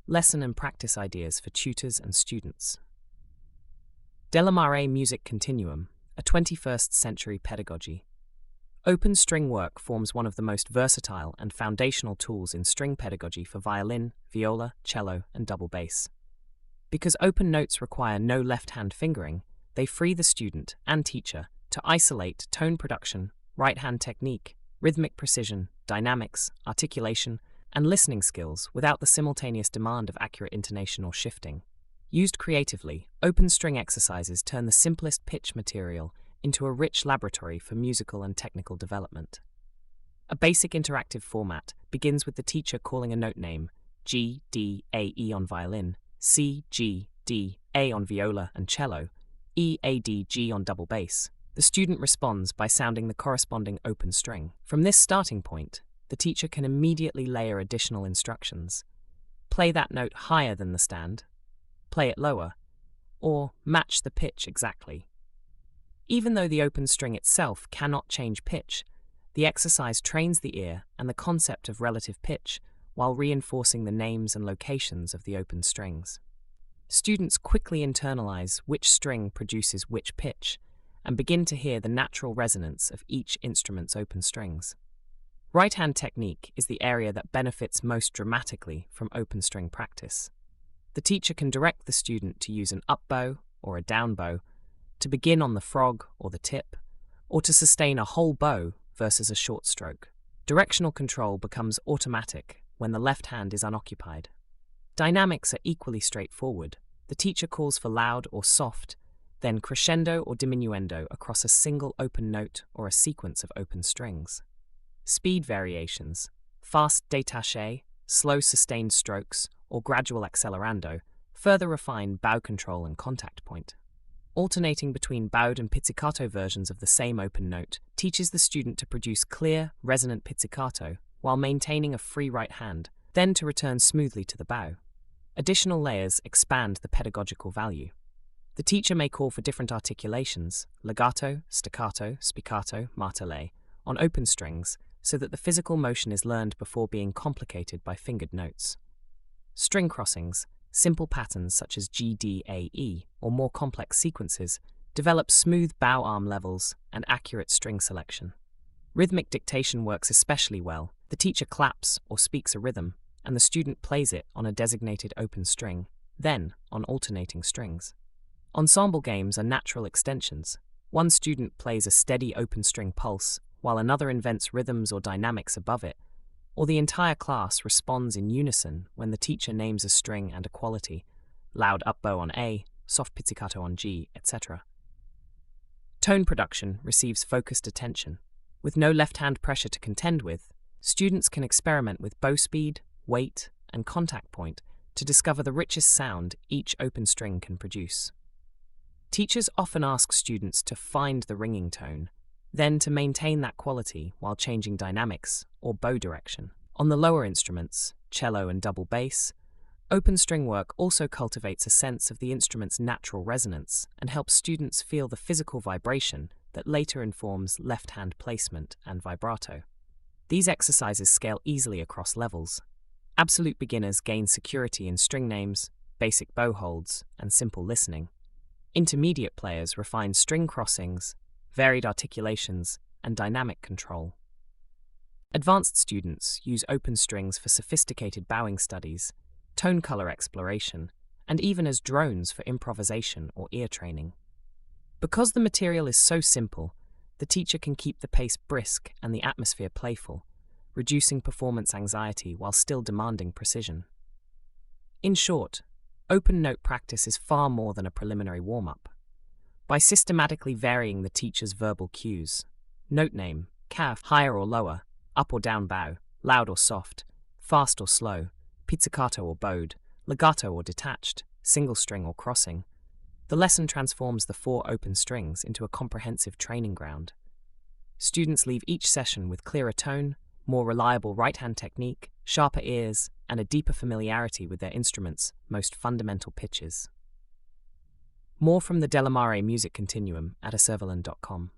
lesson and practice ideas for tutors and students. Maré Music Continuum, a 21st century pedagogy. Open string work forms one of the most versatile and foundational tools in string pedagogy for violin, viola, cello, and double bass. Because open notes require no left-hand fingering, they free the student and teacher to isolate tone production, right-hand technique, rhythmic precision, dynamics, articulation, and listening skills without the simultaneous demand of accurate intonation or shifting. Used creatively, open string exercises turn the simplest pitch material into a rich laboratory for musical and technical development. A basic interactive format begins with the teacher calling a note name, G, D, A, E on violin, C, G, D, A on viola and cello, E, A, D, G on double bass. The student responds by sounding the corresponding open string. From this starting point, the teacher can immediately layer additional instructions. Play that note higher than the stand, play it lower, or match the pitch exactly. Even though the open string itself cannot change pitch, the exercise trains the ear and the concept of relative pitch while reinforcing the names and locations of the open strings. Students quickly internalize which string produces which pitch and begin to hear the natural resonance of each instrument's open strings. Right-hand technique is the area that benefits most dramatically from open string practice. The teacher can direct the student to use an up bow or a down bow, to begin on the frog or the tip, or to sustain a whole bow versus a short stroke. Directional control becomes automatic when the left hand is unoccupied. Dynamics are equally straightforward. The teacher calls for loud or soft, then crescendo or diminuendo across a single open note or a sequence of open strings. Speed variations, fast détaché, slow sustained strokes, or gradual accelerando, further refine bow control and contact point. Alternating between bowed and pizzicato versions of the same open note teaches the student to produce clear, resonant pizzicato while maintaining a free right hand, then to return smoothly to the bow. Additional layers expand the pedagogical value. The teacher may call for different articulations, legato, staccato, spiccato, martelé, on open strings so that the physical motion is learned before being complicated by fingered notes. String crossings, simple patterns such as G, D, A, E, or more complex sequences, develop smooth bow arm levels and accurate string selection. Rhythmic dictation works especially well. The teacher claps or speaks a rhythm, and the student plays it on a designated open string, then on alternating strings. Ensemble games are natural extensions. One student plays a steady open string pulse, while another invents rhythms or dynamics above it, or the entire class responds in unison when the teacher names a string and a quality, loud up bow on A, soft pizzicato on G, etc. Tone production receives focused attention. With no left-hand pressure to contend with, students can experiment with bow speed, weight, and contact point to discover the richest sound each open string can produce. Teachers often ask students to find the ringing tone, then to maintain that quality while changing dynamics or bow direction. On the lower instruments, cello and double bass, open string work also cultivates a sense of the instrument's natural resonance and helps students feel the physical vibration that later informs left-hand placement and vibrato. These exercises scale easily across levels. Absolute beginners gain security in string names, basic bow holds, and simple listening. Intermediate players refine string crossings, varied articulations, and dynamic control. Advanced students use open strings for sophisticated bowing studies, tone color exploration, and even as drones for improvisation or ear training. Because the material is so simple, the teacher can keep the pace brisk and the atmosphere playful, reducing performance anxiety while still demanding precision. In short, open note practice is far more than a preliminary warm-up. By systematically varying the teacher's verbal cues, note name, calf, higher or lower, up or down bow, loud or soft, fast or slow, pizzicato or bowed, legato or detached, single string or crossing, the lesson transforms the 4 open strings into a comprehensive training ground. Students leave each session with clearer tone, more reliable right-hand technique, sharper ears, and a deeper familiarity with their instrument's most fundamental pitches. More from the Maré Music Continuum at accelerando.com.